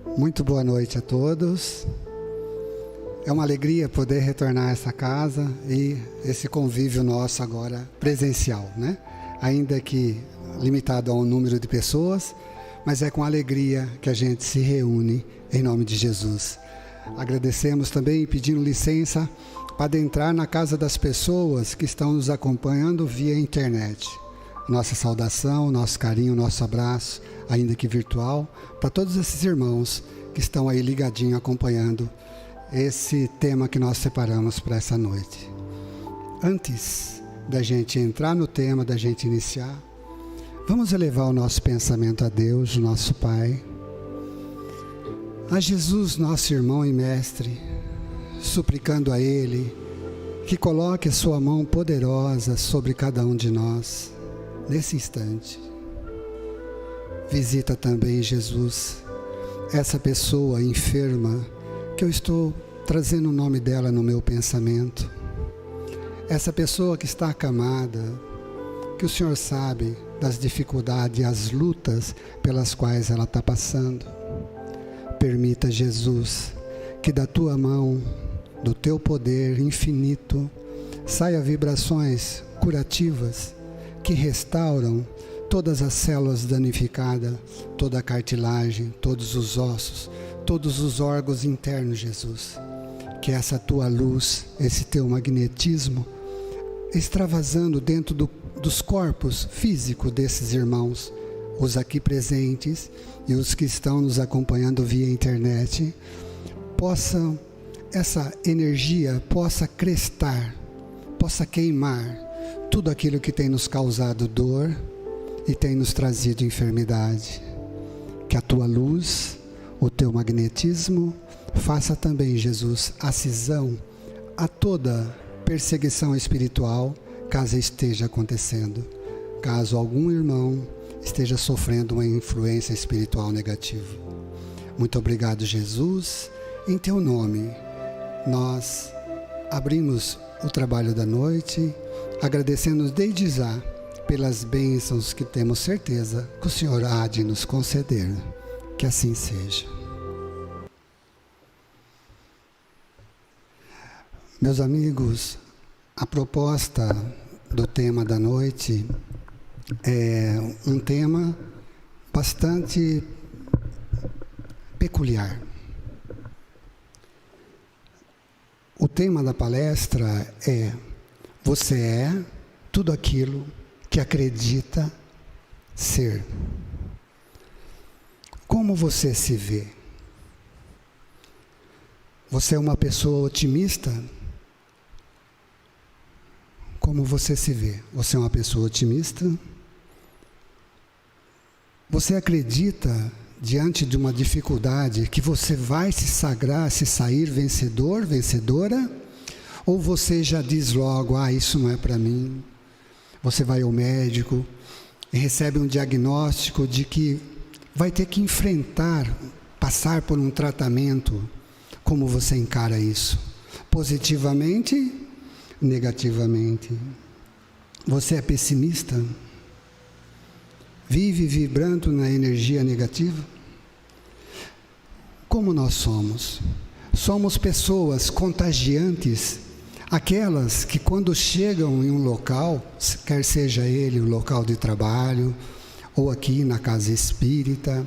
Muito boa noite a todos. É uma alegria poder retornar a essa casa e esse convívio nosso agora presencial, né? Ainda que limitado a um número de pessoas, mas é com alegria que a gente se reúne em nome de Jesus. Agradecemos também pedindo licença para adentrar na casa das pessoas que estão nos acompanhando via internet. Nossa saudação, nosso carinho, nosso abraço, ainda que virtual, para todos esses irmãos que estão aí ligadinho acompanhando esse tema que nós separamos para essa noite. Antes da gente entrar no tema, da gente iniciar, vamos elevar o nosso pensamento a Deus, nosso Pai, a Jesus, nosso irmão e mestre, suplicando a Ele que coloque a sua mão poderosa sobre cada um de nós, nesse instante. Visita também, Jesus, essa pessoa enferma que eu estou trazendo o nome dela no meu pensamento. Essa pessoa que está acamada, que o Senhor sabe das dificuldades e as lutas pelas quais ela está passando. Permita, Jesus, que da tua mão, do teu poder infinito, saia vibrações curativas que restauram todas as células danificadas, toda a cartilagem, todos os ossos, todos os órgãos internos, Jesus. Que essa tua luz, esse teu magnetismo, extravasando dentro dos corpos físicos desses irmãos, os aqui presentes e os que estão nos acompanhando via internet, essa energia possa crestar, possa queimar tudo aquilo que tem nos causado dor e tem nos trazido enfermidade. Que a tua luz, o teu magnetismo, faça também, Jesus, a cisão a toda perseguição espiritual, caso esteja acontecendo. Caso algum irmão esteja sofrendo uma influência espiritual negativa. Muito obrigado, Jesus. Em teu nome, nós abrimos o trabalho da noite, agradecendo desde já pelas bênçãos que temos certeza que o Senhor há de nos conceder. Que assim seja. Meus amigos, a proposta do tema da noite é um tema bastante peculiar. O tema da palestra é: você é tudo aquilo que acredita ser. Como você se vê? Você é uma pessoa otimista? Como você se vê? Você é uma pessoa otimista? Você acredita, diante de uma dificuldade, que você vai se sagrar, se sair vencedor, vencedora? Ou você já diz logo, isso não é para mim? Você vai ao médico e recebe um diagnóstico de que vai ter que enfrentar, passar por um tratamento. Como você encara isso? Positivamente? Negativamente? Você é pessimista? Vive vibrando na energia negativa? Como nós somos? Somos pessoas contagiantes, aquelas que quando chegam em um local, quer seja ele o local de trabalho, ou aqui na casa espírita,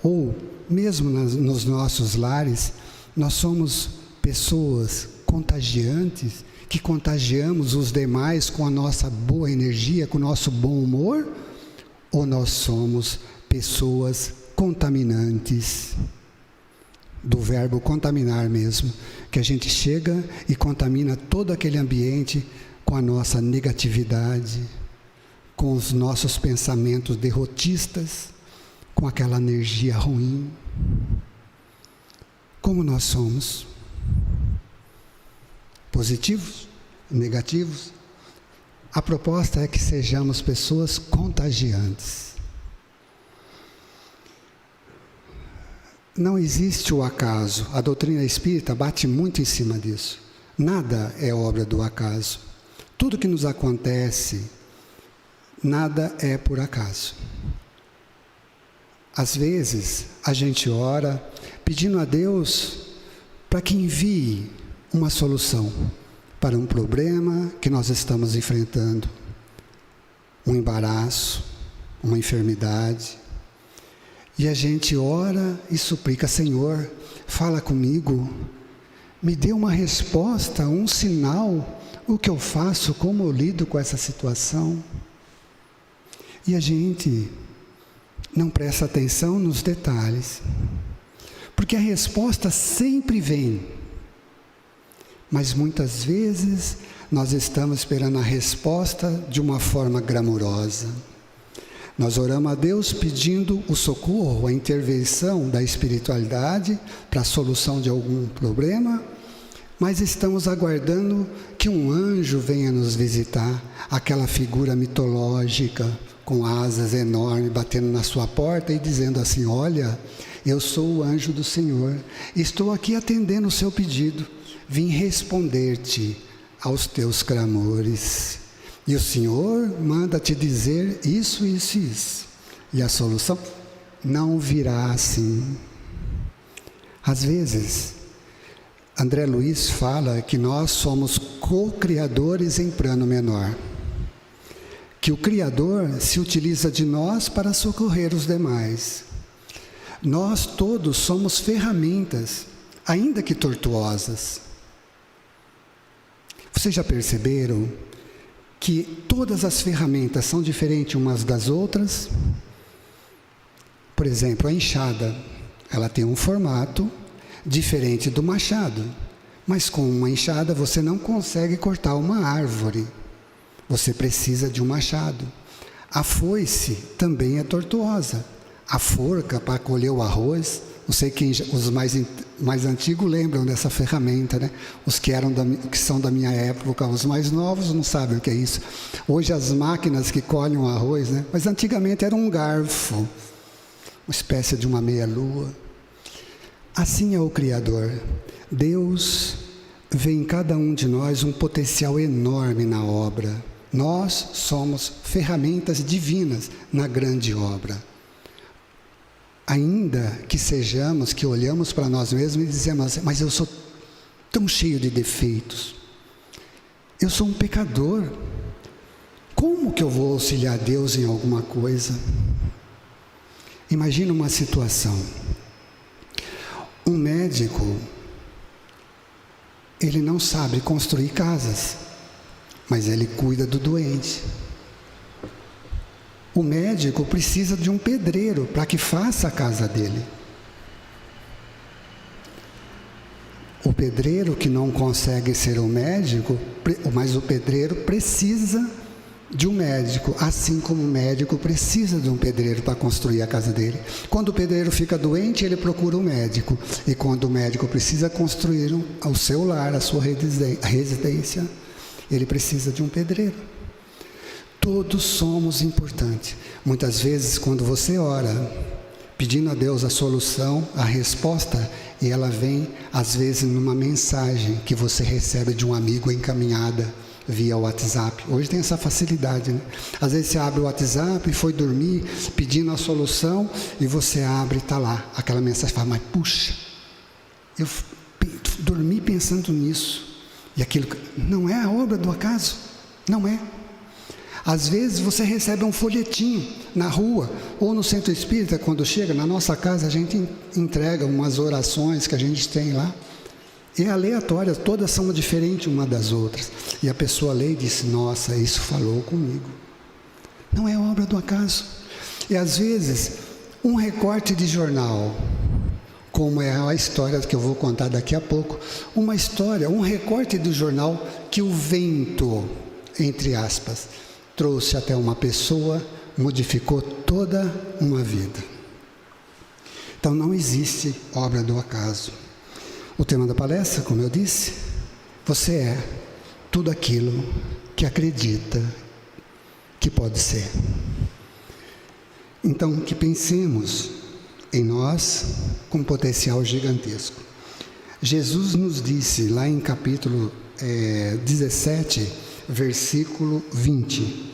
ou mesmo nos nossos lares, nós somos pessoas contagiantes, que contagiamos os demais com a nossa boa energia, com o nosso bom humor, ou nós somos pessoas contaminantes, do verbo contaminar mesmo, que a gente chega e contamina todo aquele ambiente com a nossa negatividade, com os nossos pensamentos derrotistas, com aquela energia ruim. Como nós somos? Positivos? Negativos? A proposta é que sejamos pessoas contagiantes. Não existe o acaso. A doutrina espírita bate muito em cima disso. Nada é obra do acaso. Tudo que nos acontece, nada é por acaso. Às vezes, a gente ora, pedindo a Deus para que envie uma solução para um problema que nós estamos enfrentando, um embaraço, uma enfermidade. E a gente ora e suplica: Senhor, fala comigo, me dê uma resposta, um sinal, o que eu faço, como eu lido com essa situação. E a gente não presta atenção nos detalhes, porque a resposta sempre vem, mas muitas vezes nós estamos esperando a resposta de uma forma glamurosa. Nós oramos a Deus pedindo o socorro, a intervenção da espiritualidade para a solução de algum problema, mas estamos aguardando que um anjo venha nos visitar, aquela figura mitológica com asas enormes batendo na sua porta e dizendo assim: olha, eu sou o anjo do Senhor, estou aqui atendendo o seu pedido, vim responder-te aos teus clamores. E o Senhor manda te dizer isso, isso e isso. E a solução não virá assim. Às vezes, André Luiz fala que nós somos co-criadores em plano menor. Que o Criador se utiliza de nós para socorrer os demais. Nós todos somos ferramentas, ainda que tortuosas. Vocês já perceberam que todas as ferramentas são diferentes umas das outras? Por exemplo, a enxada, ela tem um formato diferente do machado, mas com uma enxada você não consegue cortar uma árvore, você precisa de um machado. A foice também é tortuosa, a forca para colher o arroz, não sei quem, os mais antigos lembram dessa ferramenta, né? Os que são da minha época, os mais novos não sabem o que é isso. Hoje as máquinas que colhem o arroz, né? Mas antigamente era um garfo, uma espécie de uma meia-lua. Assim é o Criador. Deus vê em cada um de nós um potencial enorme na obra. Nós somos ferramentas divinas na grande obra. Ainda que sejamos, que olhamos para nós mesmos e dizemos assim: mas eu sou tão cheio de defeitos, eu sou um pecador, como que eu vou auxiliar Deus em alguma coisa? Imagina uma situação, um médico, ele não sabe construir casas, mas ele cuida do doente. O médico precisa de um pedreiro para que faça a casa dele. O pedreiro que não consegue ser o médico, mas o pedreiro precisa de um médico, assim como o médico precisa de um pedreiro para construir a casa dele. Quando o pedreiro fica doente, ele procura um médico. E quando o médico precisa construir o seu lar, a sua residência, ele precisa de um pedreiro. Todos somos importantes. Muitas vezes, quando você ora, pedindo a Deus a solução, a resposta, e ela vem, às vezes, numa mensagem que você recebe de um amigo encaminhada via WhatsApp. Hoje tem essa facilidade, né? Às vezes você abre o WhatsApp e foi dormir pedindo a solução, e você abre e está lá, aquela mensagem, fala: mas puxa, eu dormi pensando nisso, e aquilo não é a obra do acaso, não é. Às vezes você recebe um folhetinho na rua ou no centro espírita. Quando chega na nossa casa, a gente entrega umas orações que a gente tem lá. É aleatória, todas são diferentes uma das outras. E a pessoa lê e diz: nossa, isso falou comigo. Não é obra do acaso. E às vezes, um recorte de jornal, como é a história que eu vou contar daqui a pouco, uma história, um recorte do jornal que o vento, entre aspas, trouxe até uma pessoa, modificou toda uma vida. Então não existe obra do acaso. O tema da palestra, como eu disse, você é tudo aquilo que acredita que pode ser. Então que pensemos em nós com potencial gigantesco. Jesus nos disse lá em capítulo 17, versículo 20,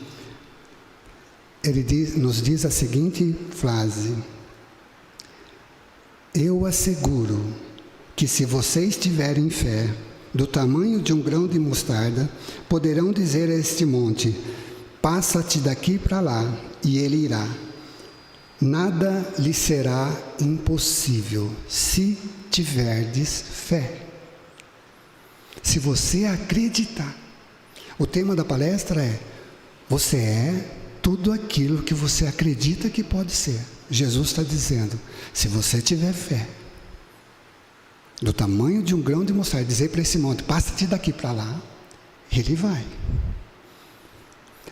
ele nos diz a seguinte frase: Eu asseguro que se vocês tiverem fé, do tamanho de um grão de mostarda, poderão dizer a este monte: passa-te daqui para lá, e ele irá. Nada lhe será impossível, se tiverdes fé. Se você acreditar. O tema da palestra é: você é tudo aquilo que você acredita que pode ser. Jesus está dizendo, se você tiver fé, do tamanho de um grão de mostarda, dizer para esse monte: passa-te daqui para lá, ele vai.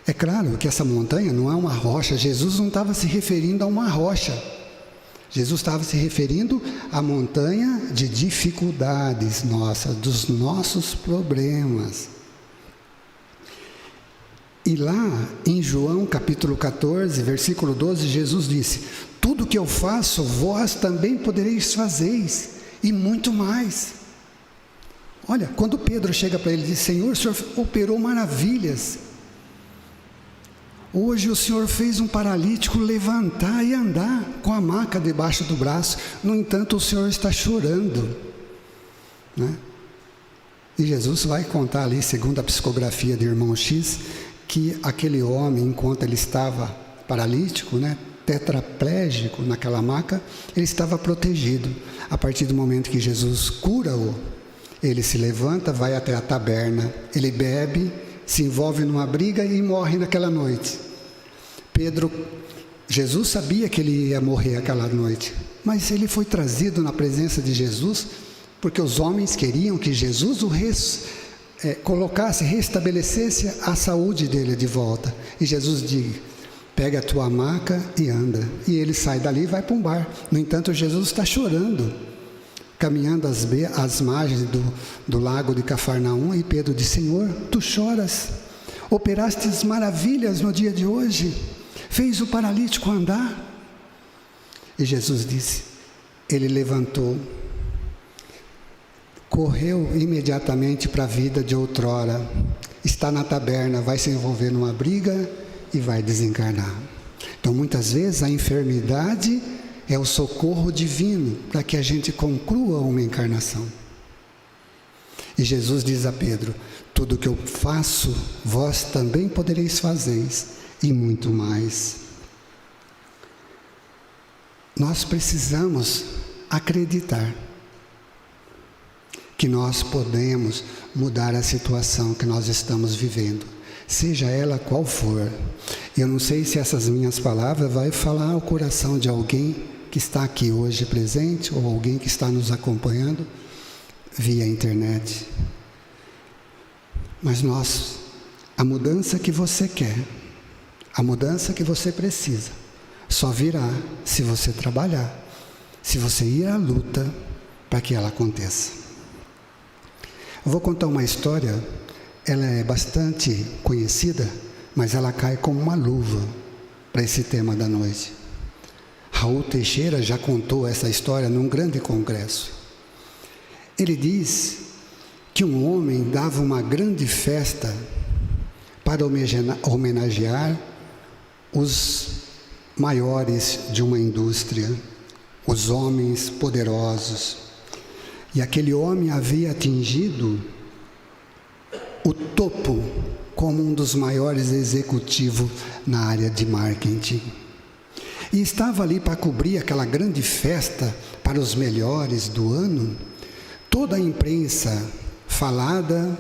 É claro que essa montanha não é uma rocha. Jesus não estava se referindo a uma rocha. Jesus estava se referindo à montanha de dificuldades nossas, dos nossos problemas. E lá em João capítulo 14, versículo 12, Jesus disse: tudo que eu faço, vós também podereis fazer, e muito mais. Olha, quando Pedro chega para ele e diz: Senhor, o Senhor operou maravilhas. Hoje o Senhor fez um paralítico levantar e andar com a maca debaixo do braço. No entanto, o Senhor está chorando, né? E Jesus vai contar ali, segundo a psicografia de irmão X, que aquele homem, enquanto ele estava paralítico, né, tetraplégico naquela maca, ele estava protegido. A partir do momento que Jesus cura-o, ele se levanta, vai até a taberna, ele bebe, se envolve numa briga e morre naquela noite. Jesus sabia que ele ia morrer aquela noite, mas ele foi trazido na presença de Jesus, porque os homens queriam que Jesus restabelecesse a saúde dele de volta. E Jesus diz: pega a tua maca e anda. E ele sai dali e vai para um bar. No entanto, Jesus está chorando, caminhando às margens do lago de Cafarnaum, e Pedro diz: Senhor, tu choras? Operastes maravilhas no dia de hoje, fez o paralítico andar. E Jesus disse, ele levantou, correu imediatamente para a vida de outrora, está na taberna, vai se envolver numa briga e vai desencarnar. Então muitas vezes a enfermidade é o socorro divino para que a gente conclua uma encarnação. E Jesus diz a Pedro: tudo que eu faço, vós também podereis fazer, e muito mais. Nós precisamos acreditar que nós podemos mudar a situação que nós estamos vivendo, seja ela qual for. Eu não sei se essas minhas palavras vão falar ao coração de alguém que está aqui hoje presente, ou alguém que está nos acompanhando via internet. Mas a mudança que você quer, a mudança que você precisa, só virá se você trabalhar, se você ir à luta para que ela aconteça. Eu vou contar uma história, ela é bastante conhecida, mas ela cai como uma luva para esse tema da noite. Raul Teixeira já contou essa história num grande congresso. Ele diz que um homem dava uma grande festa para homenagear os maiores de uma indústria, os homens poderosos. E aquele homem havia atingido o topo como um dos maiores executivos na área de marketing. E estava ali para cobrir aquela grande festa para os melhores do ano, toda a imprensa falada,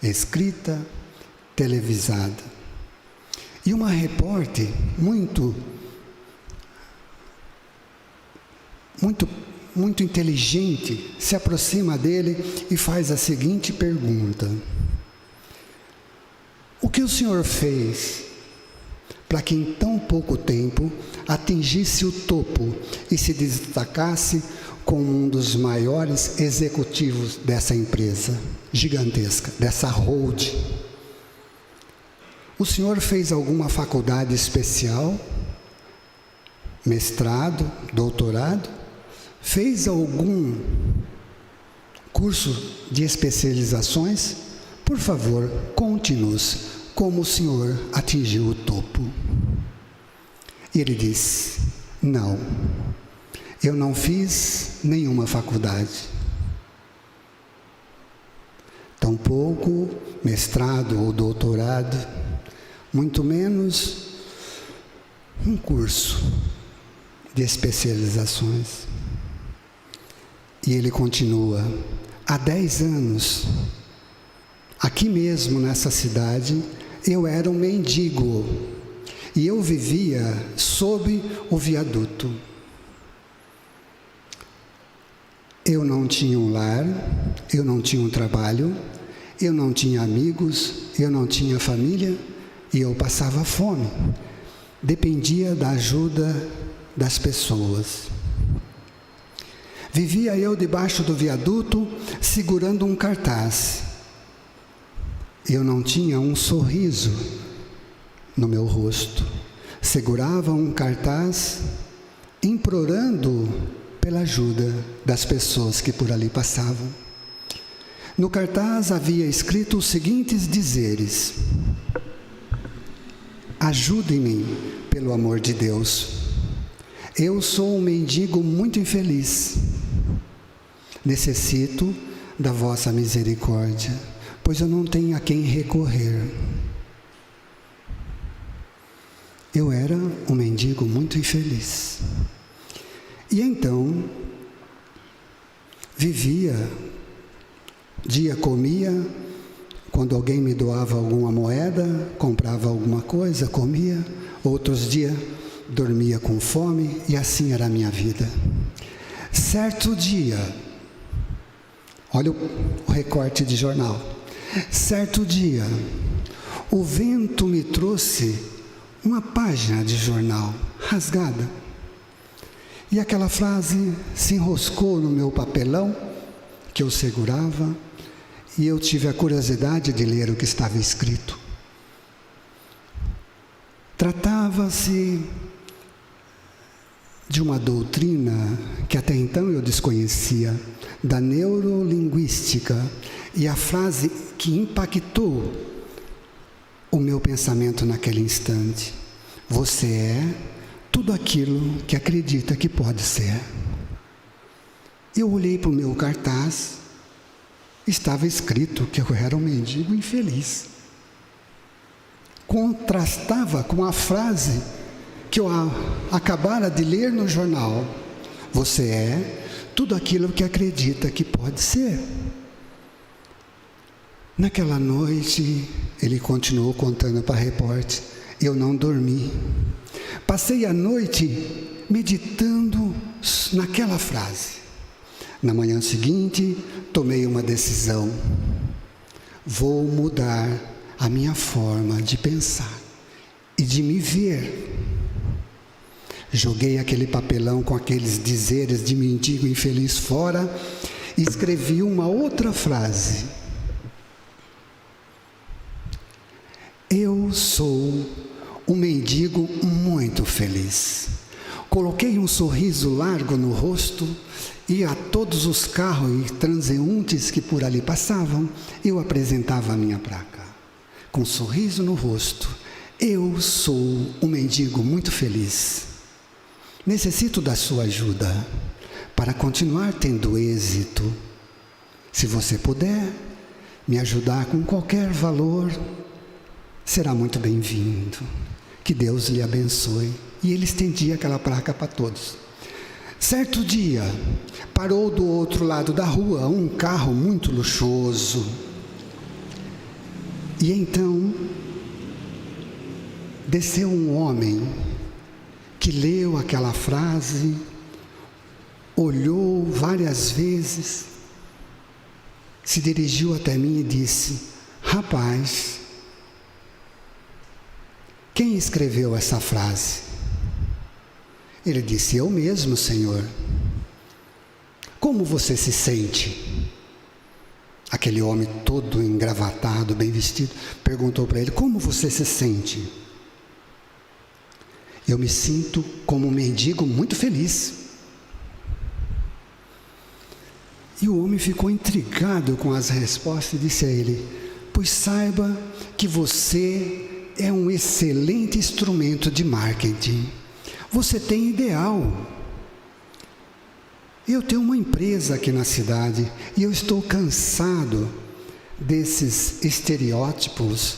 escrita, televisada. E uma repórter muito inteligente se aproxima dele e faz a seguinte pergunta: o que o senhor fez para que em tão pouco tempo atingisse o topo e se destacasse como um dos maiores executivos dessa empresa gigantesca, dessa holding? O senhor fez alguma faculdade especial? Mestrado, doutorado? Fez algum curso de especializações? Por favor, conte-nos como o senhor atingiu o topo. E ele disse: não, Eu não fiz nenhuma faculdade, tampouco mestrado ou doutorado, muito menos um curso de especializações. E ele continua: há 10 anos, aqui mesmo nessa cidade, eu era um mendigo e eu vivia sob o viaduto. Eu não tinha um lar, eu não tinha um trabalho, eu não tinha amigos, eu não tinha família e eu passava fome. Dependia da ajuda das pessoas. Vivia eu debaixo do viaduto, segurando um cartaz. Eu não tinha um sorriso no meu rosto. Segurava um cartaz, implorando pela ajuda das pessoas que por ali passavam. No cartaz havia escrito os seguintes dizeres: ajudem-me, pelo amor de Deus. Eu sou um mendigo muito infeliz. Necessito da vossa misericórdia, pois eu não tenho a quem recorrer. Eu era um mendigo muito infeliz. E então, vivia, dia comia, quando alguém me doava alguma moeda, comprava alguma coisa, comia, outros dias dormia com fome, e assim era a minha vida. Certo dia, olha o recorte de jornal, certo dia, o vento me trouxe uma página de jornal rasgada, e aquela frase se enroscou no meu papelão, que eu segurava, e eu tive a curiosidade de ler o que estava escrito. Tratava-se de uma doutrina que até então eu desconhecia, da neurolinguística, e a frase que impactou o meu pensamento naquele instante: você é tudo aquilo que acredita que pode ser. Eu olhei para o meu cartaz, estava escrito que eu era um mendigo infeliz. Contrastava com a frase que eu acabara de ler no jornal: você é tudo aquilo que acredita que pode ser. Naquela noite, ele continuou contando para a repórter, eu não dormi. Passei a noite meditando naquela frase. Na manhã seguinte, tomei uma decisão. Vou mudar a minha forma de pensar e de me ver. Joguei aquele papelão com aqueles dizeres de mendigo infeliz fora e escrevi uma outra frase: eu sou um mendigo muito feliz. Coloquei um sorriso largo no rosto e a todos os carros e transeuntes que por ali passavam, eu apresentava a minha placa. Com um sorriso no rosto: eu sou um mendigo muito feliz. Necessito da sua ajuda para continuar tendo êxito. Se você puder me ajudar com qualquer valor, será muito bem-vindo. Que Deus lhe abençoe. E ele estendia aquela placa para todos. Certo dia, parou do outro lado da rua um carro muito luxuoso. E então, desceu um homem que leu aquela frase, olhou várias vezes, se dirigiu até mim e disse: rapaz, quem escreveu essa frase? Ele disse: eu mesmo, Senhor. Como você se sente? Aquele homem todo engravatado, bem vestido, perguntou para ele: como você se sente? Eu me sinto como um mendigo muito feliz. E o homem ficou intrigado com as respostas e disse a ele: pois saiba que você é um excelente instrumento de marketing. Você tem ideal. Eu tenho uma empresa aqui na cidade e eu estou cansado desses estereótipos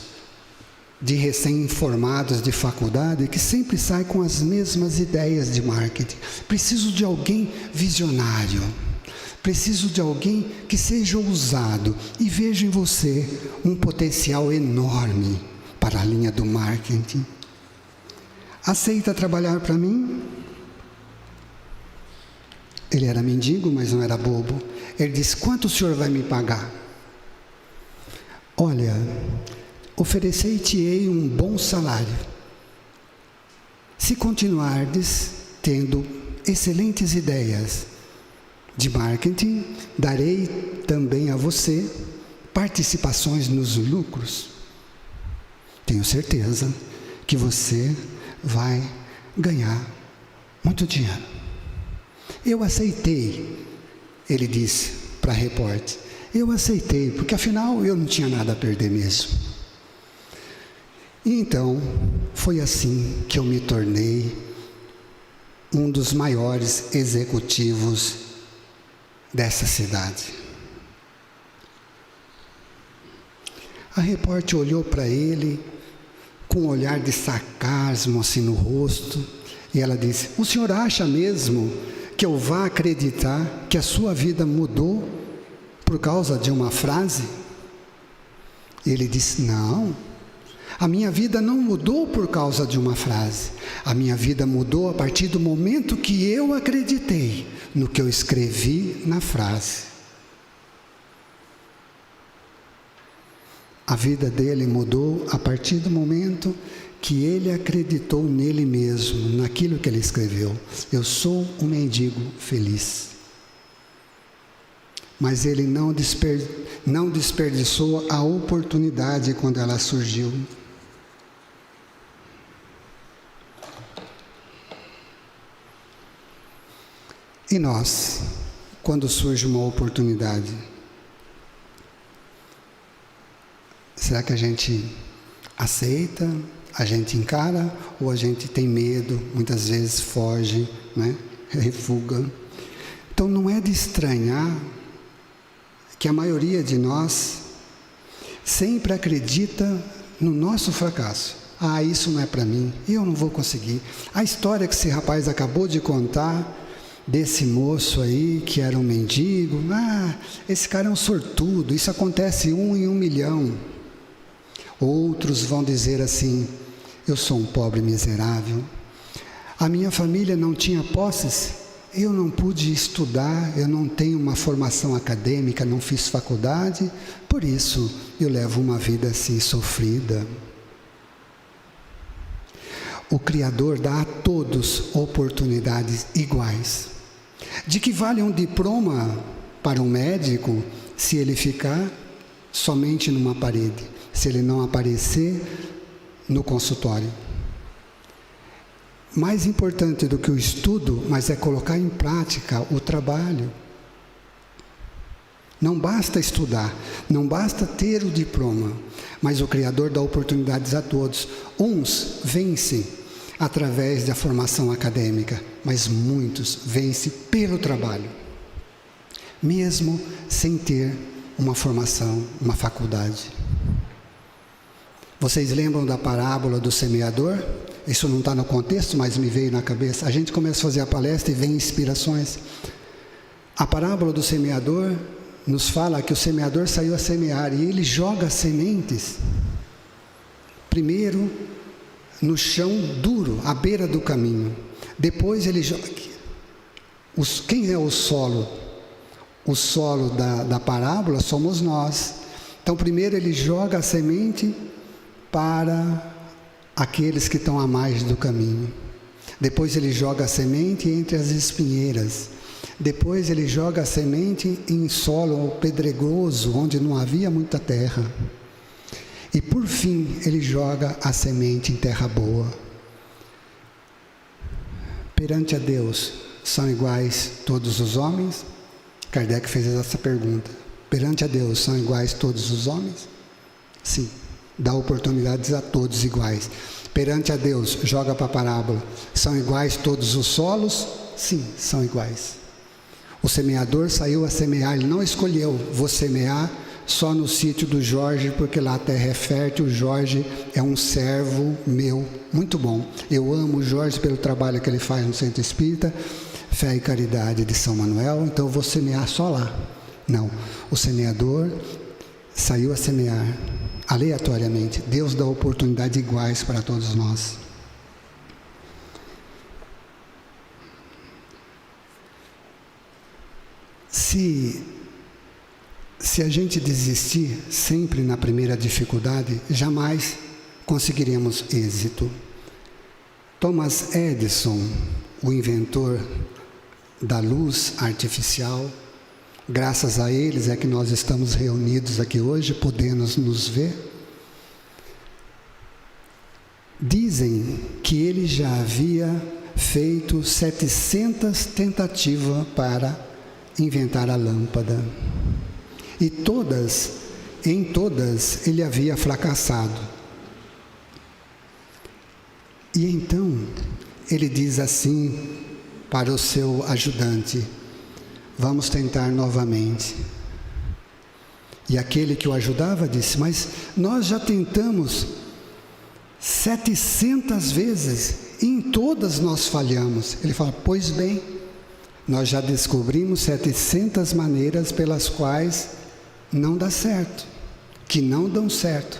de recém-formados de faculdade que sempre saem com as mesmas ideias de marketing. Preciso de alguém visionário. Preciso de alguém que seja ousado e vejo em você um potencial enorme para a linha do marketing. Aceita trabalhar para mim? Ele era mendigo, mas não era bobo. Ele disse: quanto o senhor vai me pagar? Olha, oferecer-te-ei um bom salário. Se continuardes tendo excelentes ideias de marketing, darei também a você participações nos lucros. Tenho certeza que você vai ganhar muito dinheiro. Eu aceitei, ele disse para a repórter. Eu aceitei, porque afinal eu não tinha nada a perder mesmo. E então, foi assim que eu me tornei um dos maiores executivos dessa cidade. A repórter olhou para ele com um olhar de sarcasmo assim no rosto, e ela disse: o senhor acha mesmo que eu vá acreditar que a sua vida mudou por causa de uma frase? Ele disse: não, a minha vida não mudou por causa de uma frase. A minha vida mudou a partir do momento que eu acreditei no que eu escrevi na frase. A vida dele mudou a partir do momento que ele acreditou nele mesmo, naquilo que ele escreveu. Eu sou um mendigo feliz. Mas ele não desperdiçou a oportunidade quando ela surgiu. E nós, quando surge uma oportunidade, será que a gente aceita, a gente encara, ou a gente tem medo, muitas vezes foge, né? Refuga? Então não é de estranhar que a maioria de nós sempre acredita no nosso fracasso. Ah, isso não é para mim, eu não vou conseguir. A história que esse rapaz acabou de contar, desse moço aí que era um mendigo, esse cara é um sortudo, isso acontece 1 em 1 milhão. Outros vão dizer assim: eu sou um pobre miserável, a minha família não tinha posses, eu não pude estudar, eu não tenho uma formação acadêmica, não fiz faculdade, por isso eu levo uma vida assim sofrida. O Criador dá a todos oportunidades iguais. De que vale um diploma para um médico se ele ficar somente numa parede, se ele não aparecer no consultório? Mais importante do que o estudo, mas é colocar em prática o trabalho. Não basta estudar, não basta ter o diploma, mas o Criador dá oportunidades a todos. Uns vencem através da formação acadêmica, mas muitos vencem pelo trabalho, mesmo sem ter uma formação, uma faculdade. Vocês lembram da parábola do semeador? Isso não está no contexto, mas me veio na cabeça. A gente começa a fazer a palestra e vem inspirações. A parábola do semeador nos fala que o semeador saiu a semear e ele joga sementes, primeiro no chão duro, à beira do caminho. Depois ele joga... Quem é o solo? O solo da parábola somos nós. Então primeiro ele joga a semente para aqueles que estão à margem do caminho. Depois ele joga a semente entre as espinheiras. Depois ele joga a semente em solo pedregoso, onde não havia muita terra. E por fim ele joga a semente em terra boa. Perante a Deus, são iguais todos os homens? Kardec fez essa pergunta. Perante a Deus, são iguais todos os homens? Sim. Dá oportunidades a todos iguais. Perante a Deus, joga para a parábola, são iguais todos os solos? Sim, são iguais. O semeador saiu a semear, ele não escolheu, vou semear só no sítio do Jorge, porque lá a terra é fértil, o Jorge é um servo meu, muito bom. Eu amo o Jorge pelo trabalho que ele faz no Centro Espírita, Fé e Caridade de São Manuel, então eu vou semear só lá. Não, o semeador saiu a semear aleatoriamente. Deus dá oportunidades iguais para todos nós. Se a gente desistir sempre na primeira dificuldade, jamais conseguiremos êxito. Thomas Edison, o inventor da luz artificial, graças a eles é que nós estamos reunidos aqui hoje, podemos nos ver. Dizem que ele já havia feito 700 tentativas para inventar a lâmpada. E em todas, ele havia fracassado. E então, ele diz assim para o seu ajudante: vamos tentar novamente. E aquele que o ajudava disse: mas nós já tentamos 700 vezes e em todas nós falhamos. Ele fala: pois bem, nós já descobrimos 700 maneiras pelas quais não dá certo, que não dão certo,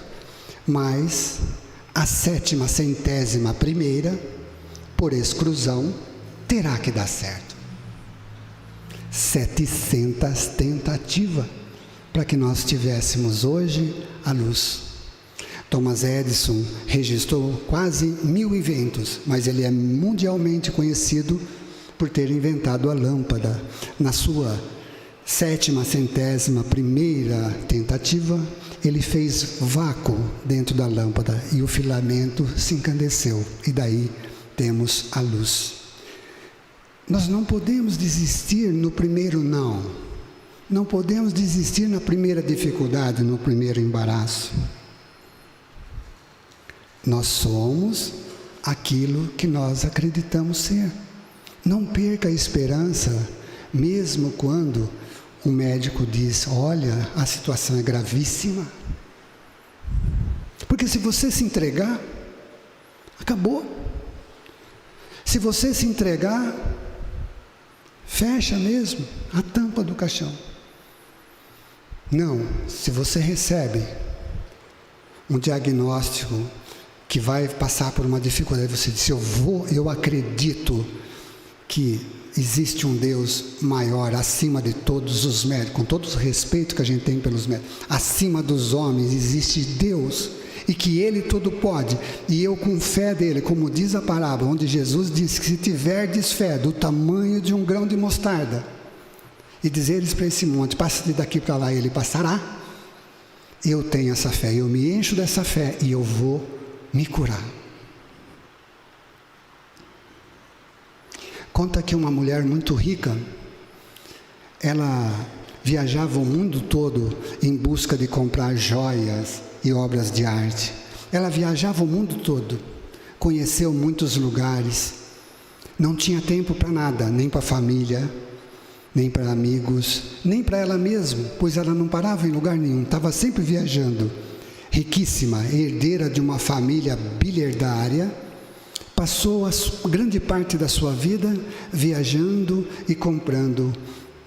mas a 700ª, por exclusão, terá que dar certo. 700 tentativas para que nós tivéssemos hoje a luz. Thomas Edison registrou quase 1000 inventos, mas ele é mundialmente conhecido por ter inventado a lâmpada. Na sua 700ª tentativa, ele fez vácuo dentro da lâmpada e o filamento se incandesceu, e daí temos a luz. Nós não podemos desistir no primeiro não. Não podemos desistir na primeira dificuldade, no primeiro embaraço. Nós somos aquilo que nós acreditamos ser. Não perca a esperança, mesmo quando o médico diz: olha, a situação é gravíssima. Porque se você se entregar, acabou. Se você se entregar, fecha mesmo a tampa do caixão. Não, se você recebe um diagnóstico que vai passar por uma dificuldade, você diz: eu acredito que existe um Deus maior, acima de todos os médicos, com todo o respeito que a gente tem pelos médicos, acima dos homens existe Deus, e que Ele tudo pode, e eu com fé dele, como diz a parábola, onde Jesus disse que se tiverdes fé do tamanho de um grão de mostarda, e dizeres para esse monte: passe daqui para lá, ele passará. Eu tenho essa fé, eu me encho dessa fé, e eu vou me curar. Conta que uma mulher muito rica, ela viajava o mundo todo em busca de comprar joias e obras de arte. Ela viajava o mundo todo, conheceu muitos lugares, não tinha tempo para nada, nem para a família, nem para amigos, nem para ela mesma, pois ela não parava em lugar nenhum, estava sempre viajando. Riquíssima, herdeira de uma família bilhardária, passou a grande parte da sua vida viajando e comprando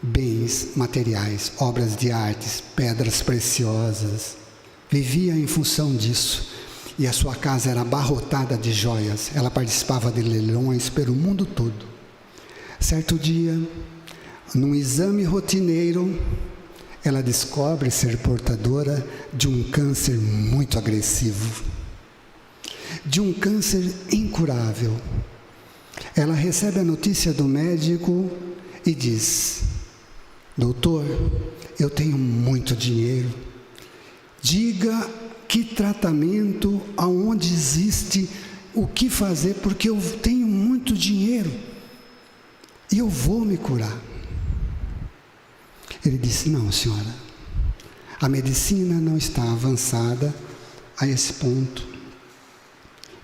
bens materiais, obras de artes, pedras preciosas. Vivia em função disso. E a sua casa era abarrotada de joias. Ela participava de leilões pelo mundo todo. Certo dia, num exame rotineiro, ela descobre ser portadora de um câncer muito agressivo. De um câncer incurável. Ela recebe a notícia do médico e diz: doutor, eu tenho muito dinheiro, diga que tratamento, aonde existe, o que fazer, porque eu tenho muito dinheiro e eu vou me curar. Ele disse: não, senhora, a medicina não está avançada a esse ponto.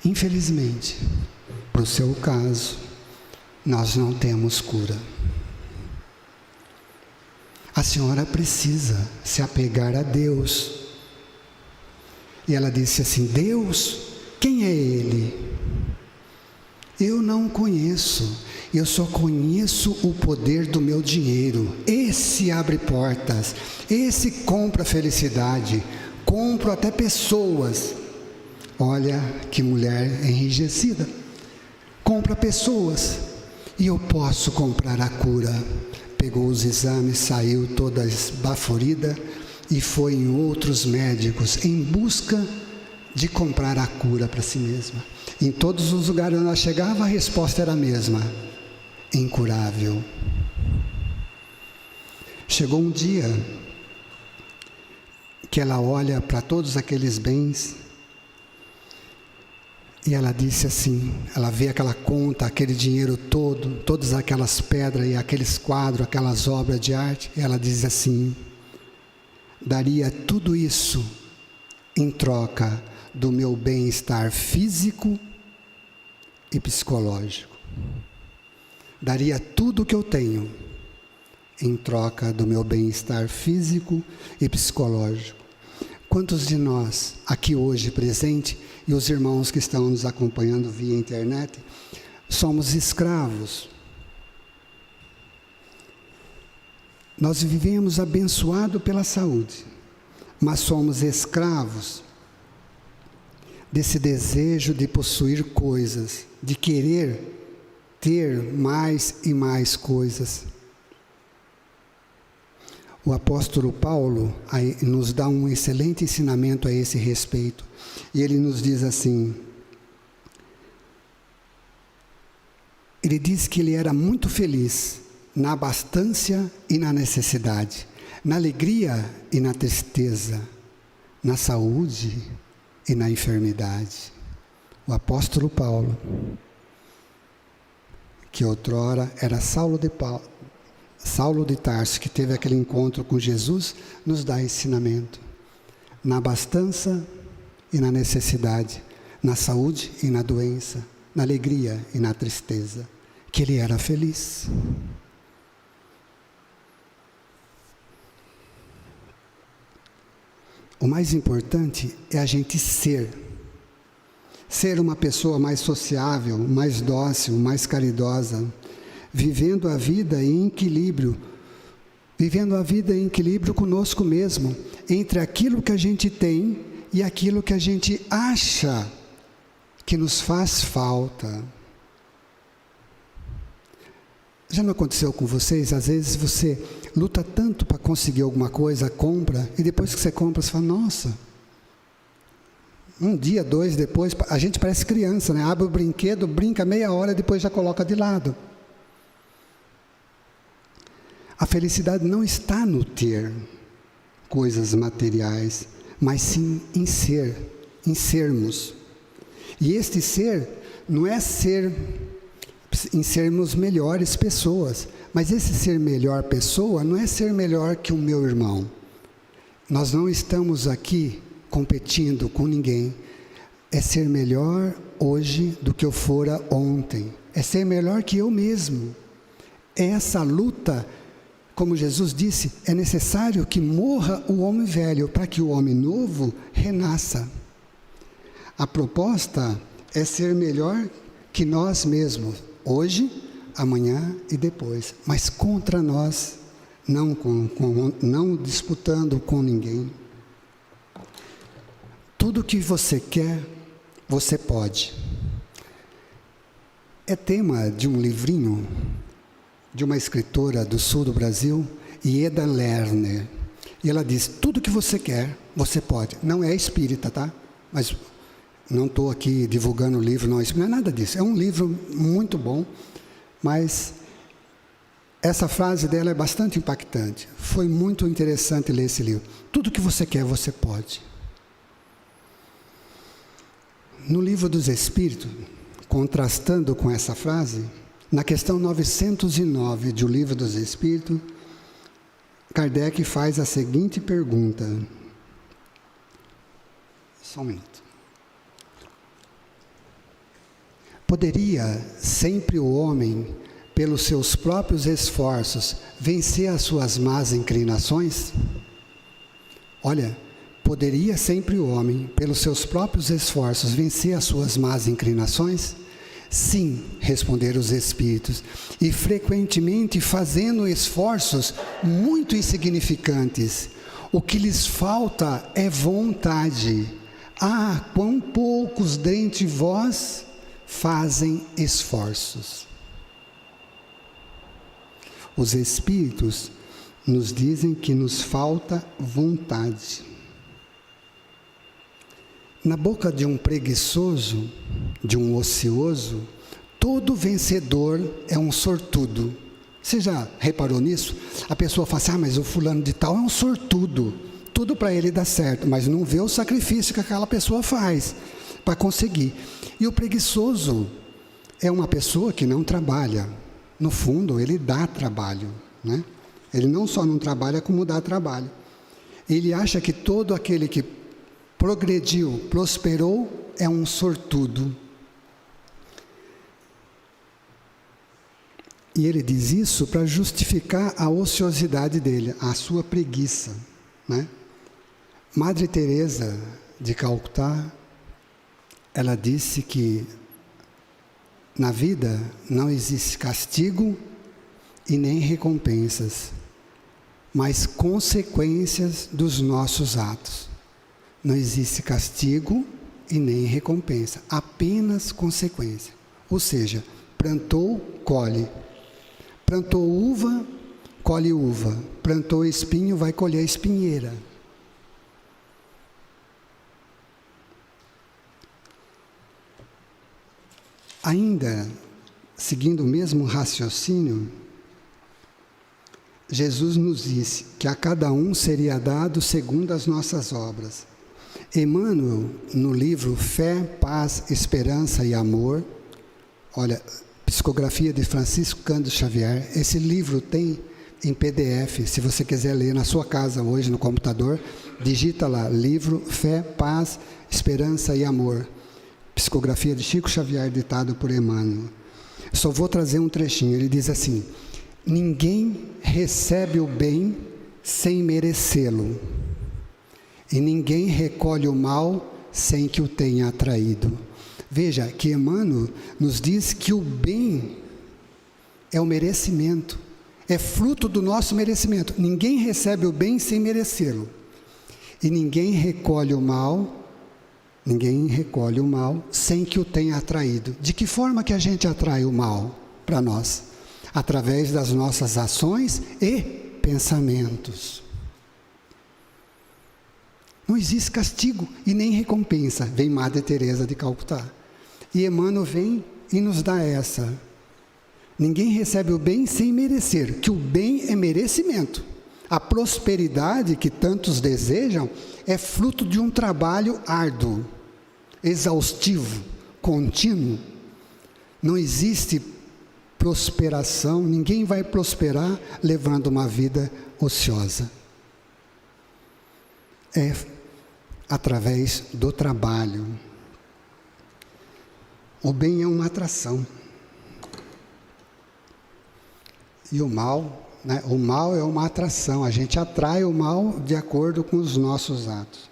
Infelizmente, para o seu caso, nós não temos cura. A senhora precisa se apegar a Deus. E ela disse assim: Deus, quem é Ele? Eu não conheço, eu só conheço o poder do meu dinheiro. Esse abre portas, esse compra felicidade, compra até pessoas. Olha que mulher enrijecida. Compra pessoas e eu posso comprar a cura. Pegou os exames, saiu toda esbaforida e foi em outros médicos em busca de comprar a cura para si mesma. Em todos os lugares onde ela chegava, a resposta era a mesma: incurável. Chegou um dia que ela olha para todos aqueles bens e ela disse assim, ela vê aquela conta, aquele dinheiro todo, todas aquelas pedras e aqueles quadros, aquelas obras de arte, e ela diz assim: daria tudo isso em troca do meu bem-estar físico e psicológico. Daria tudo o que eu tenho em troca do meu bem-estar físico e psicológico. Quantos de nós, aqui hoje presente, e os irmãos que estão nos acompanhando via internet, somos escravos? Nós vivemos abençoados pela saúde, mas somos escravos desse desejo de possuir coisas, de querer ter mais e mais coisas. O apóstolo Paulo nos dá um excelente ensinamento a esse respeito. E ele nos diz assim, ele diz que ele era muito feliz na abastança e na necessidade, na alegria e na tristeza, na saúde e na enfermidade. O apóstolo Paulo, que outrora era Saulo de Tarso, que teve aquele encontro com Jesus, nos dá ensinamento. Na abastança e na necessidade, na saúde e na doença, na alegria e na tristeza, que ele era feliz. O mais importante é a gente ser uma pessoa mais sociável, mais dócil, mais caridosa, vivendo a vida em equilíbrio conosco mesmo, entre aquilo que a gente tem e aquilo que a gente acha que nos faz falta. Já não aconteceu com vocês? Às vezes você luta tanto para conseguir alguma coisa, compra, e depois que você compra, você fala: nossa, um dia, dois depois, a gente parece criança, né? Abre o brinquedo, brinca meia hora e depois já coloca de lado. A felicidade não está no ter coisas materiais, mas sim em sermos. E este ser não é em sermos melhores pessoas, mas esse ser melhor pessoa não é ser melhor que o meu irmão. Nós não estamos aqui competindo com ninguém. É ser melhor hoje do que eu fora ontem. É ser melhor que eu mesmo. É essa luta. Como Jesus disse, é necessário que morra o homem velho para que o homem novo renasça. A proposta é ser melhor que nós mesmos, hoje, amanhã e depois, mas contra nós, não disputando com ninguém. Tudo que você quer, você pode. É tema de um livrinho de uma escritora do sul do Brasil, Ieda Lerner. E ela diz: tudo que você quer, você pode. Não é espírita, tá? Mas não estou aqui divulgando o livro, não é nada disso. É um livro muito bom, mas essa frase dela é bastante impactante. Foi muito interessante ler esse livro. Tudo que você quer, você pode. No Livro dos Espíritos, contrastando com essa frase, na questão 909 do Livro dos Espíritos, Kardec faz a seguinte pergunta. Só um minuto. Poderia sempre o homem pelos seus próprios esforços, vencer as suas más inclinações? Olha, poderia sempre o homem, pelos seus próprios esforços, vencer as suas más inclinações? Sim, responderam os espíritos, e frequentemente fazendo esforços muito insignificantes. O que lhes falta é vontade. Ah, quão poucos dentre vós fazem esforços. Os espíritos nos dizem que nos falta vontade. Na boca de um preguiçoso, de um ocioso, todo vencedor é um sortudo. Você já reparou nisso? A pessoa fala assim, mas o fulano de tal é um sortudo. Tudo para ele dá certo, mas não vê o sacrifício que aquela pessoa faz para conseguir. E o preguiçoso é uma pessoa que não trabalha. No fundo, ele dá trabalho, né? Ele não só não trabalha, como dá trabalho. Ele acha que todo aquele que progrediu, prosperou, é um sortudo. E ele diz isso para justificar a ociosidade dele, a sua preguiça, né? Madre Teresa de Calcutá, ela disse que na vida não existe castigo e nem recompensas, mas consequências dos nossos atos. Não existe castigo e nem recompensa, apenas consequência. Ou seja, plantou, colhe. Plantou uva, colhe uva. Plantou espinho, vai colher espinheira. Ainda, seguindo o mesmo raciocínio, Jesus nos disse que a cada um seria dado segundo as nossas obras. Emmanuel, no livro Fé, Paz, Esperança e Amor, olha, psicografia de Francisco Cândido Xavier, esse livro tem em PDF, se você quiser ler na sua casa hoje no computador, digita lá, livro Fé, Paz, Esperança e Amor, psicografia de Chico Xavier, ditado por Emmanuel. Só vou trazer um trechinho, ele diz assim, ninguém recebe o bem sem merecê-lo, e ninguém recolhe o mal sem que o tenha atraído. Veja que Emmanuel nos diz que o bem é o merecimento, é fruto do nosso merecimento. Ninguém recebe o bem sem merecê-lo, e ninguém recolhe o mal sem que o tenha atraído. De que forma que a gente atrai o mal para nós? Através das nossas ações e pensamentos. Não existe castigo e nem recompensa, vem Madre Teresa de Calcutá. E Emmanuel vem e nos dá essa. Ninguém recebe o bem sem merecer, que o bem é merecimento. A prosperidade que tantos desejam é fruto de um trabalho árduo, exaustivo, contínuo. Não existe prosperação, ninguém vai prosperar levando uma vida ociosa. É através do trabalho. O bem é uma atração. E o mal, né? O mal é uma atração. A gente atrai o mal de acordo com os nossos atos.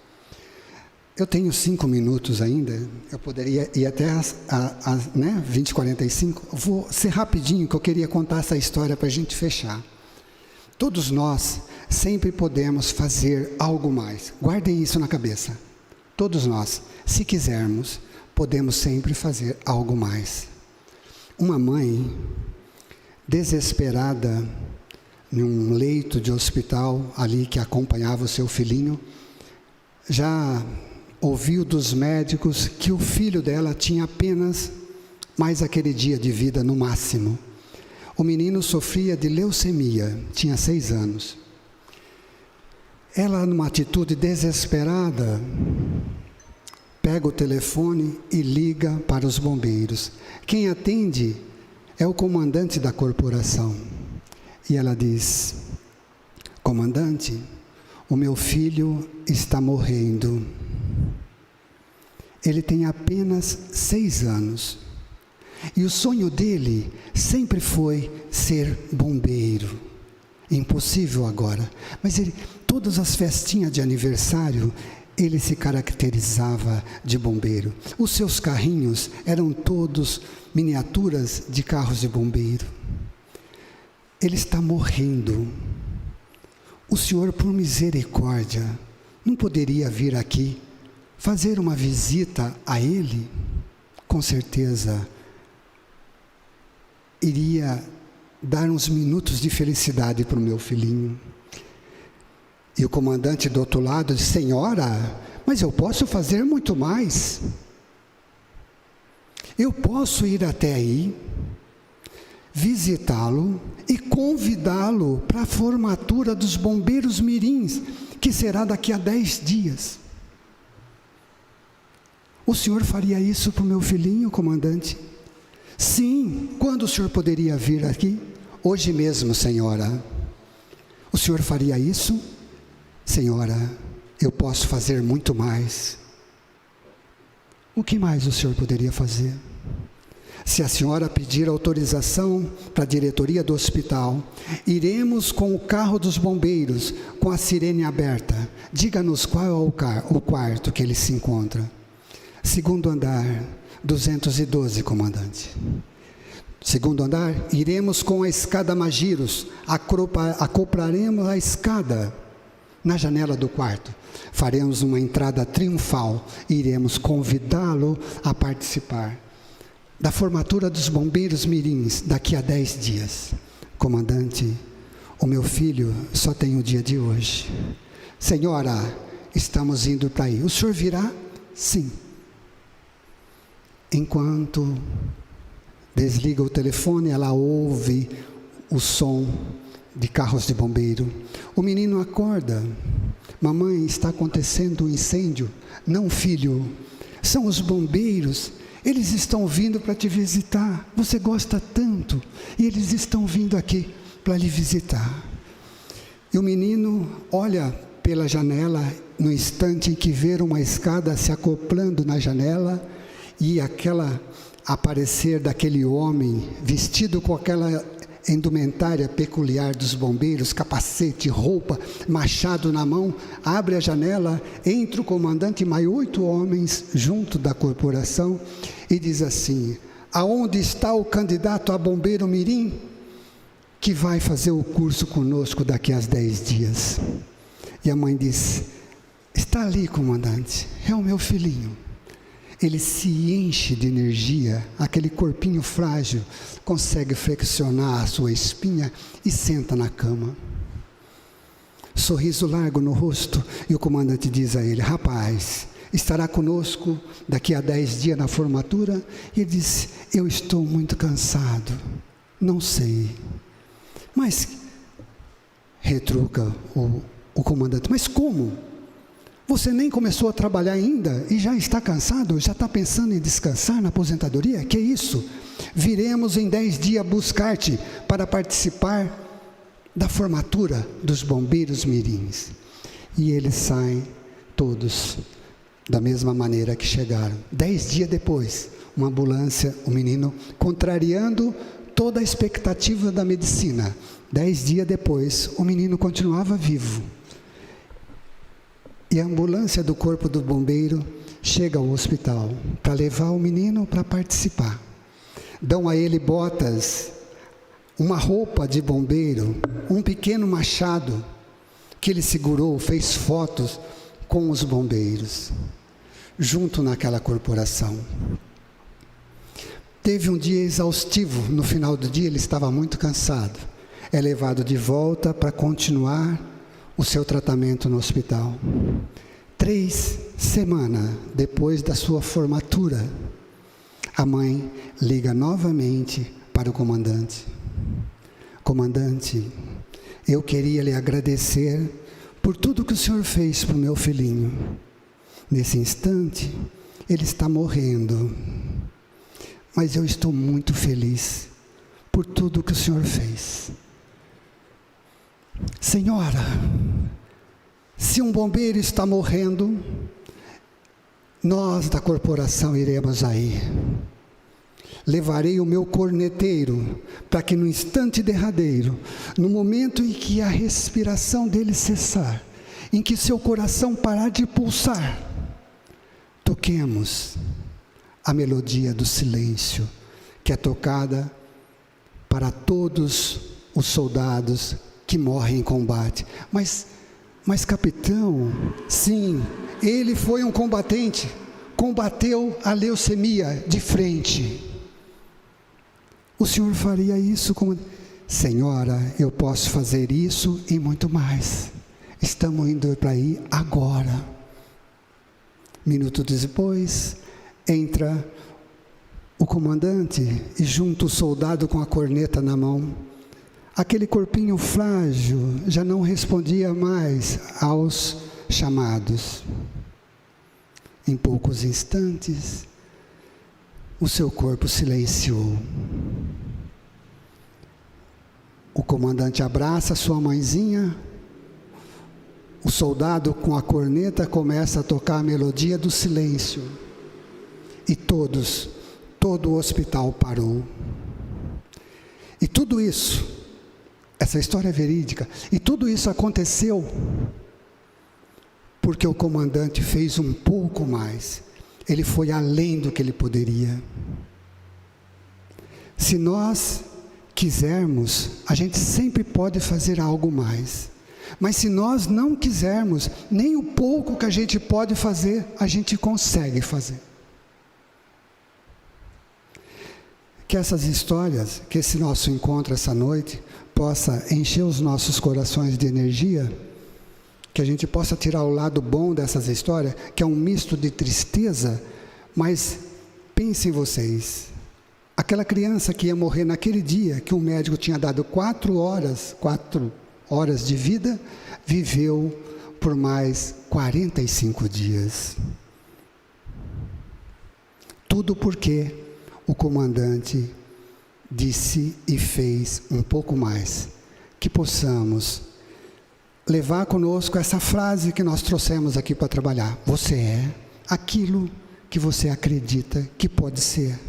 Eu tenho 5 minutos ainda. Eu poderia ir até as 20h45. Vou ser rapidinho, que eu queria contar essa história para a gente fechar. Todos nós sempre podemos fazer algo mais. Guardem isso na cabeça. Todos nós, se quisermos, podemos sempre fazer algo mais. Uma mãe, desesperada, num leito de hospital, ali que acompanhava o seu filhinho, já ouviu dos médicos que o filho dela tinha apenas mais aquele dia de vida no máximo. O menino sofria de leucemia, tinha 6 anos. Ela, numa atitude desesperada, pega o telefone e liga para os bombeiros. Quem atende é o comandante da corporação. E ela diz, comandante, o meu filho está morrendo. Ele tem apenas 6 anos. E o sonho dele sempre foi ser bombeiro. Impossível agora. Mas todas as festinhas de aniversário, ele se caracterizava de bombeiro. Os seus carrinhos eram todos miniaturas de carros de bombeiro. Ele está morrendo. O Senhor, por misericórdia, não poderia vir aqui fazer uma visita a ele? Com certeza, iria dar uns minutos de felicidade para o meu filhinho. E o comandante do outro lado disse: senhora, mas eu posso fazer muito mais. Eu posso ir até aí, visitá-lo e convidá-lo para a formatura dos bombeiros mirins, que será daqui a 10 dias. O senhor faria isso para o meu filhinho, comandante? Sim. Quando o senhor poderia vir aqui? Hoje mesmo, senhora. O senhor faria isso? Senhora, eu posso fazer muito mais. O que mais o senhor poderia fazer? Se a senhora pedir autorização para a diretoria do hospital, iremos com o carro dos bombeiros, com a sirene aberta. Diga-nos qual é o quarto que ele se encontra. Segundo andar, 212, comandante. Segundo andar, iremos com a escada Magiros, acoplaremos a escada na janela do quarto. Faremos uma entrada triunfal e iremos convidá-lo a participar da formatura dos bombeiros mirins daqui a 10 dias. Comandante, o meu filho só tem o dia de hoje. Senhora, estamos indo para aí. O senhor virá? Sim. Enquanto desliga o telefone, ela ouve o som de carros de bombeiro. O menino acorda. Mamãe, está acontecendo um incêndio. Não, filho, são os bombeiros. Eles estão vindo para te visitar. Você gosta tanto. E eles estão vindo aqui para lhe visitar. E o menino olha pela janela, no instante em que vê uma escada se acoplando na janela, e aquela aparecer daquele homem vestido com aquela indumentária peculiar dos bombeiros, capacete, roupa, machado na mão, abre a janela, entra o comandante e mais 8 homens junto da corporação e diz assim: aonde está o candidato a bombeiro mirim que vai fazer o curso conosco daqui a 10 dias? E a mãe diz: está ali, comandante, é o meu filhinho. Ele se enche de energia, aquele corpinho frágil, consegue flexionar a sua espinha e senta na cama. Sorriso largo no rosto, e o comandante diz a ele: rapaz, estará conosco daqui a 10 dias na formatura? E ele diz: eu estou muito cansado, não sei. Mas, retruca o comandante, mas como? Você nem começou a trabalhar ainda e já está cansado? Já está pensando em descansar na aposentadoria? Que isso? Viremos em 10 dias buscar-te para participar da formatura dos bombeiros mirins. E eles saem todos da mesma maneira que chegaram. 10 dias depois, uma ambulância, o menino, contrariando toda a expectativa da medicina. 10 dias depois, o menino continuava vivo. E a ambulância do corpo do bombeiro chega ao hospital para levar o menino para participar. Dão a ele botas, uma roupa de bombeiro, um pequeno machado que ele segurou, fez fotos com os bombeiros, junto naquela corporação. Teve um dia exaustivo, no final do dia ele estava muito cansado. É levado de volta para continuar o seu tratamento no hospital. 3 semanas depois da sua formatura, a mãe liga novamente para o comandante. Comandante, eu queria lhe agradecer por tudo que o senhor fez para o meu filhinho. Nesse instante, ele está morrendo, mas eu estou muito feliz por tudo que o senhor fez. Senhora, se um bombeiro está morrendo, nós da corporação iremos aí. levarei o meu corneteiro, para que no instante derradeiro, no momento em que a respiração dele cessar, em que seu coração parar de pulsar, toquemos a melodia do silêncio, que é tocada para todos os soldados que morrem em combate. Mas capitão, sim, ele foi um combatente, combateu a leucemia de frente. O senhor faria isso como... Senhora, eu posso fazer isso e muito mais. Estamos indo para aí agora. Minutos depois, entra o comandante e junto o soldado com a corneta na mão. Aquele corpinho frágil já não respondia mais aos chamados. Em poucos instantes, o seu corpo silenciou. O comandante abraça sua mãezinha. O soldado com a corneta começa a tocar a melodia do silêncio. E todo o hospital parou. E tudo isso, essa história é verídica, e tudo isso aconteceu porque o comandante fez um pouco mais. Ele foi além do que ele poderia. Se nós quisermos, a gente sempre pode fazer algo mais. Mas se nós não quisermos, nem o pouco que a gente pode fazer, a gente consegue fazer. Que essas histórias, que esse nosso encontro essa noite, possa encher os nossos corações de energia, que a gente possa tirar o lado bom dessas histórias, que é um misto de tristeza, mas pensem vocês, aquela criança que ia morrer naquele dia, que o médico tinha dado 4 horas de vida, viveu por mais 45 dias. Tudo porque o comandante disse e fez um pouco mais. Que possamos levar conosco essa frase que nós trouxemos aqui para trabalhar. Você é aquilo que você acredita que pode ser.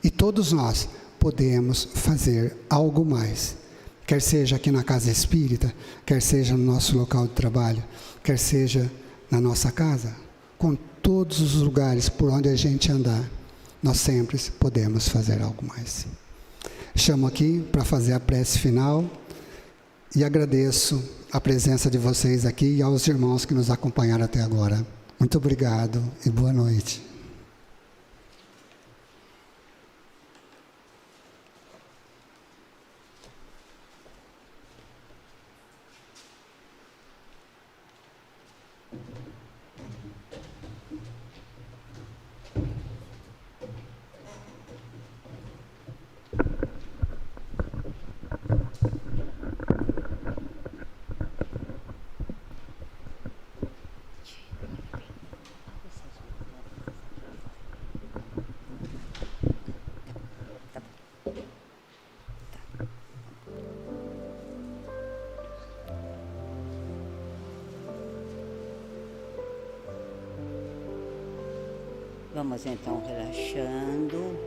E todos nós podemos fazer algo mais. Quer seja aqui na casa espírita, quer seja no nosso local de trabalho, quer seja na nossa casa, com todos os lugares por onde a gente andar, nós sempre podemos fazer algo mais. Chamo aqui para fazer a prece final e agradeço a presença de vocês aqui e aos irmãos que nos acompanharam até agora. Muito obrigado e boa noite. Vamos então relaxando.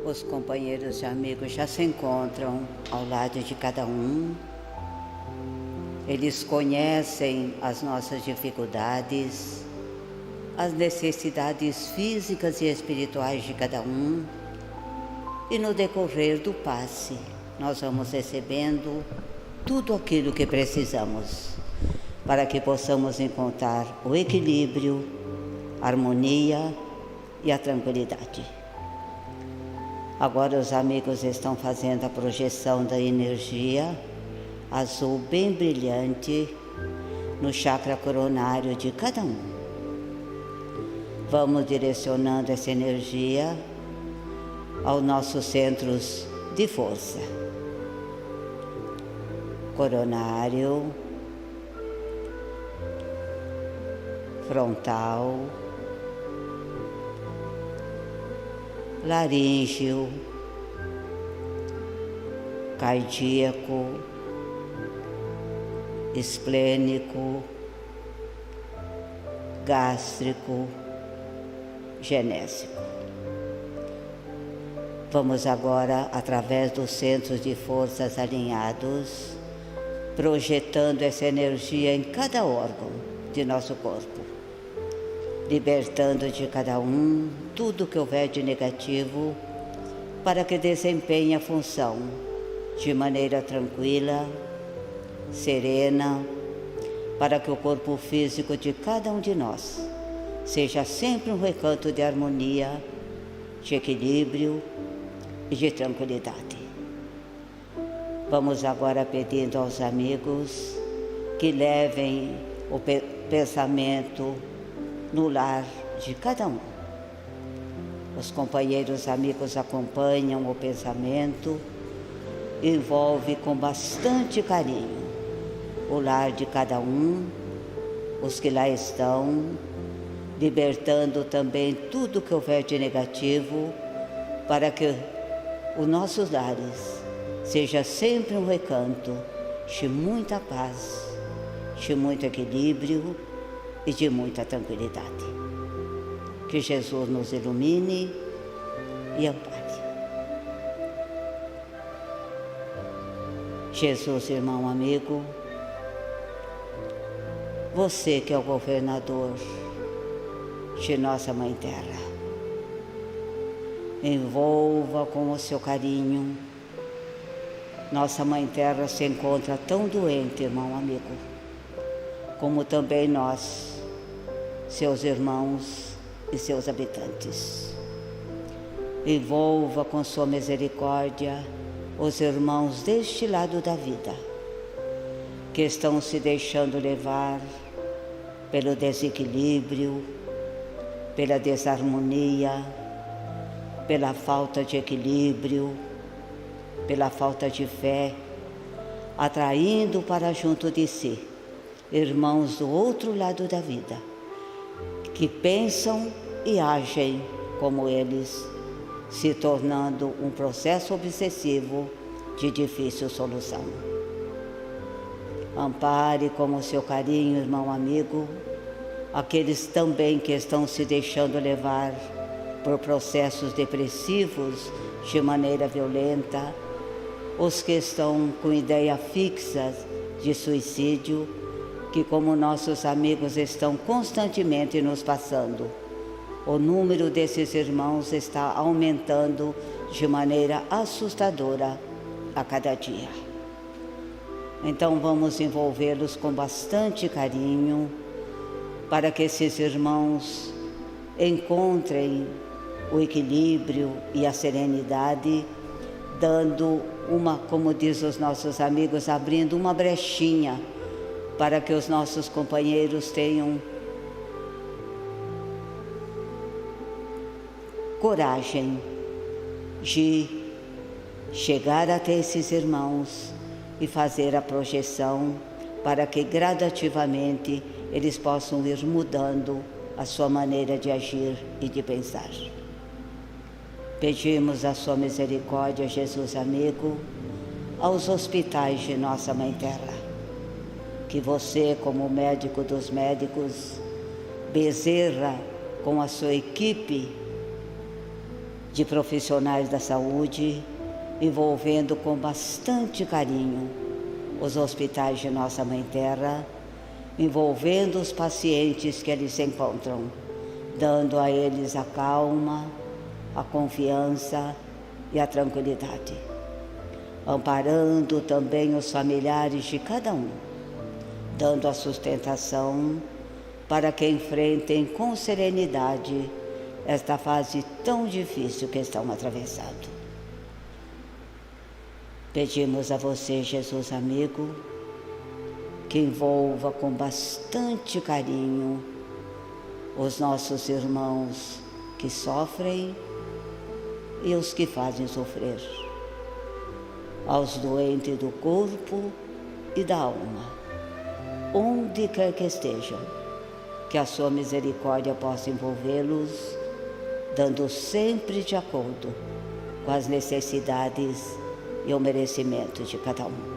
Os companheiros e amigos já se encontram ao lado de cada um. Eles conhecem as nossas dificuldades, as necessidades físicas e espirituais de cada um. E no decorrer do passe, nós vamos recebendo tudo aquilo que precisamos para que possamos encontrar o equilíbrio, a harmonia e a tranquilidade. Agora os amigos estão fazendo a projeção da energia azul bem brilhante no chakra coronário de cada um. Vamos direcionando essa energia aos nossos centros de força. Coronário, frontal, laríngeo, cardíaco, esplênico, gástrico, genésico. Vamos agora, através dos centros de forças alinhados, projetando essa energia em cada órgão de nosso corpo, libertando de cada um tudo que houver de negativo, para que desempenhe a função de maneira tranquila, serena, para que o corpo físico de cada um de nós seja sempre um recanto de harmonia, de equilíbrio e de tranquilidade. Vamos agora pedindo aos amigos que levem o pensamento no lar de cada um. Os companheiros amigos acompanham o pensamento, envolve com bastante carinho o lar de cada um, os que lá estão, libertando também tudo que houver de negativo, para que os nossos lares seja sempre um recanto de muita paz, de muito equilíbrio e de muita tranquilidade. Que Jesus nos ilumine e ampare. Jesus, irmão amigo, você que é o governador de nossa Mãe Terra, envolva com o seu carinho. Nossa Mãe Terra se encontra tão doente, irmão amigo, como também nós, seus irmãos e seus habitantes. Envolva com sua misericórdia os irmãos deste lado da vida, que estão se deixando levar pelo desequilíbrio, pela desarmonia, pela falta de equilíbrio, pela falta de fé, atraindo para junto de si irmãos do outro lado da vida, que pensam e agem como eles, se tornando um processo obsessivo de difícil solução. Ampare com o seu carinho, irmão amigo, aqueles também que estão se deixando levar por processos depressivos de maneira violenta, os que estão com ideia fixa de suicídio, que como nossos amigos estão constantemente nos passando, o número desses irmãos está aumentando de maneira assustadora a cada dia. Então vamos envolvê-los com bastante carinho, para que esses irmãos encontrem o equilíbrio e a serenidade, dando como diz os nossos amigos, abrindo uma brechinha para que os nossos companheiros tenham coragem de chegar até esses irmãos e fazer a projeção, para que gradativamente eles possam ir mudando a sua maneira de agir e de pensar. Pedimos a sua misericórdia, Jesus amigo, aos hospitais de nossa Mãe Terra, que você, como médico dos médicos, Bezerra, com a sua equipe de profissionais da saúde, envolvendo com bastante carinho os hospitais de nossa Mãe Terra, envolvendo os pacientes que ali se encontram, dando a eles a calma, a confiança e a tranquilidade, amparando também os familiares de cada um, dando a sustentação para que enfrentem com serenidade esta fase tão difícil que estão atravessando. Pedimos a você, Jesus amigo, que envolva com bastante carinho os nossos irmãos que sofrem e os que fazem sofrer, aos doentes do corpo e da alma, onde quer que estejam, que a sua misericórdia possa envolvê-los, dando sempre de acordo com as necessidades e o merecimento de cada um.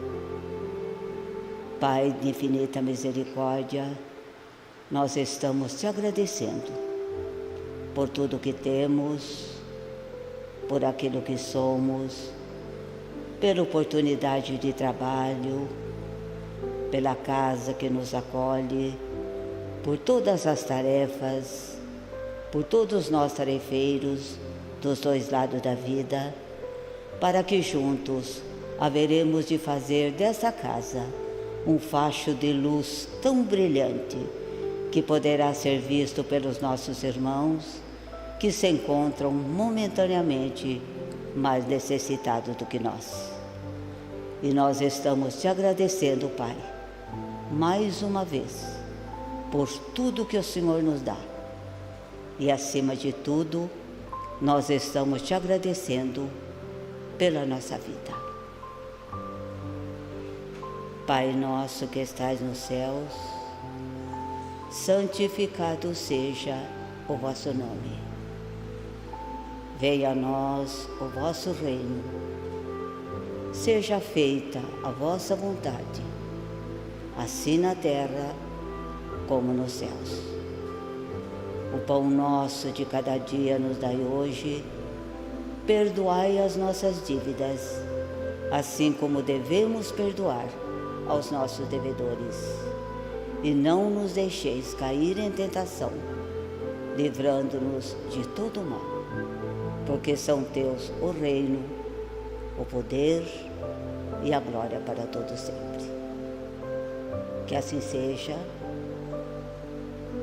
Pai de infinita misericórdia, nós estamos te agradecendo por tudo que temos, por aquilo que somos, pela oportunidade de trabalho, pela casa que nos acolhe, por todas as tarefas, por todos nós tarefeiros dos dois lados da vida, para que juntos haveremos de fazer dessa casa um facho de luz tão brilhante que poderá ser visto pelos nossos irmãos que se encontram momentaneamente mais necessitados do que nós. E nós estamos te agradecendo, Pai, mais uma vez, por tudo que o Senhor nos dá. E acima de tudo, nós estamos te agradecendo pela nossa vida. Pai nosso que estais nos céus, santificado seja o vosso nome. Venha a nós o vosso reino. Seja feita a vossa vontade, assim na terra como nos céus. O pão nosso de cada dia nos dai hoje. Perdoai as nossas dívidas, assim como devemos perdoar aos nossos devedores. E não nos deixeis cair em tentação, livrando-nos de todo mal, porque são teus o reino, o poder e a glória para todos sempre. Que assim seja,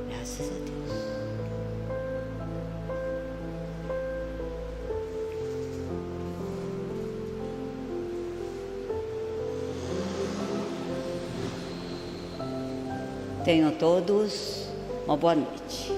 graças a Deus. Tenham todos uma boa noite.